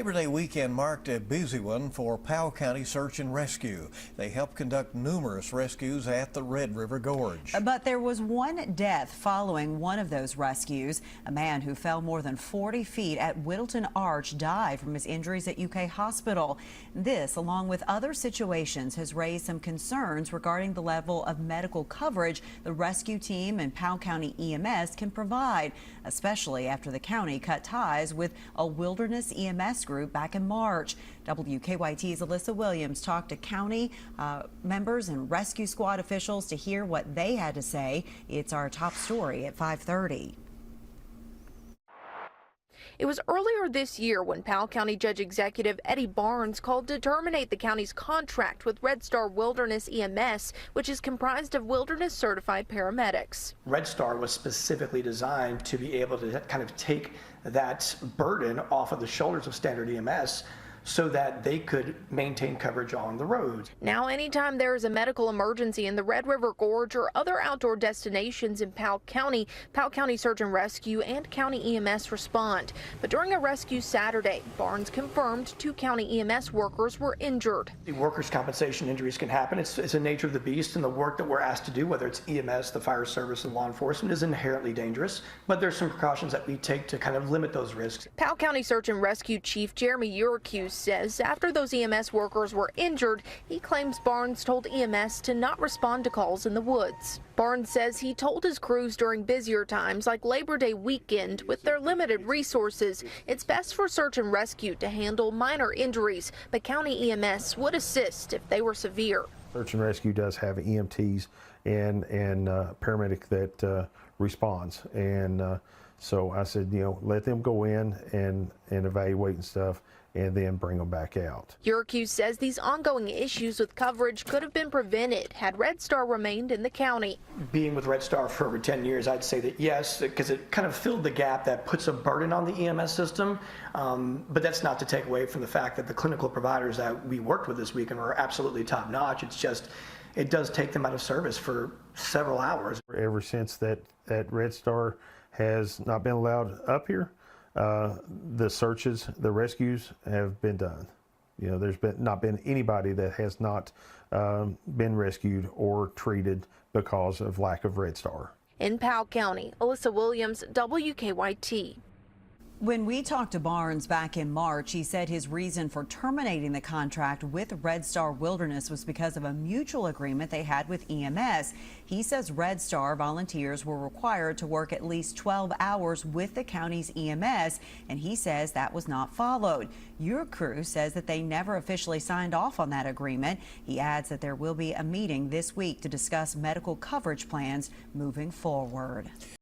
Labor Day weekend marked a busy one for Powell County Search and Rescue. They helped conduct numerous rescues at the Red River Gorge. But there was one death following one of those rescues. A man who fell more than 40 feet at Whittleton Arch died from his injuries at UK Hospital. This, along with other situations, has raised some concerns regarding the level of medical coverage the rescue team and Powell County EMS can provide, especially after the county cut ties with a wilderness EMS group back in March. WKYT's Alyssa Williams talked to county members and rescue squad officials to hear what they had to say. It's our top story at 5:30. It was earlier this year when Powell County Judge Executive Eddie Barnes called to terminate the county's contract with Red Star Wilderness EMS, which is comprised of wilderness certified paramedics. Red Star was specifically designed to be able to kind of take that burden off of the shoulders of standard EMS so that they could maintain coverage on the road. Now, anytime there is a medical emergency in the Red River Gorge or other outdoor destinations in Powell County Search and Rescue and County EMS respond. But during a rescue Saturday, Barnes confirmed 2 county EMS workers were injured. The workers' compensation injuries can happen. It's the nature of the beast, and the work that we're asked to do, whether it's EMS, the fire service, and law enforcement, is inherently dangerous. But there's some precautions that we take to kind of limit those risks. Powell County Search and Rescue Chief Jeremy Uricuse says after those EMS workers were injured, he claims Barnes told EMS to not respond to calls in the woods. Barnes says he told his crews during busier times like Labor Day weekend, with their limited resources, it's best for search and rescue to handle minor injuries, but county EMS would assist if they were severe. Search and rescue does have EMTs and paramedic that responds, and so I said, let them go in and evaluate and stuff, and then bring them back out. Uricuse says these ongoing issues with coverage could have been prevented had Red Star remained in the county. Being with Red Star for over 10 years, I'd say that yes, because it kind of filled the gap that puts a burden on the EMS system, but that's not to take away from the fact that the clinical providers that we worked with this weekend were absolutely top notch. It's just, it does take them out of service for several hours. Ever since that Red Star has not been allowed up here, the searches, the rescues have been done. There's not been anybody that has not been rescued or treated because of lack of Red Star. In Powell County, Alyssa Williams, WKYT. When we talked to Barnes back in March, he said his reason for terminating the contract with Red Star Wilderness was because of a mutual agreement they had with EMS. He says Red Star volunteers were required to work at least 12 hours with the county's EMS, and he says that was not followed. Your crew says that they never officially signed off on that agreement. He adds that there will be a meeting this week to discuss medical coverage plans moving forward.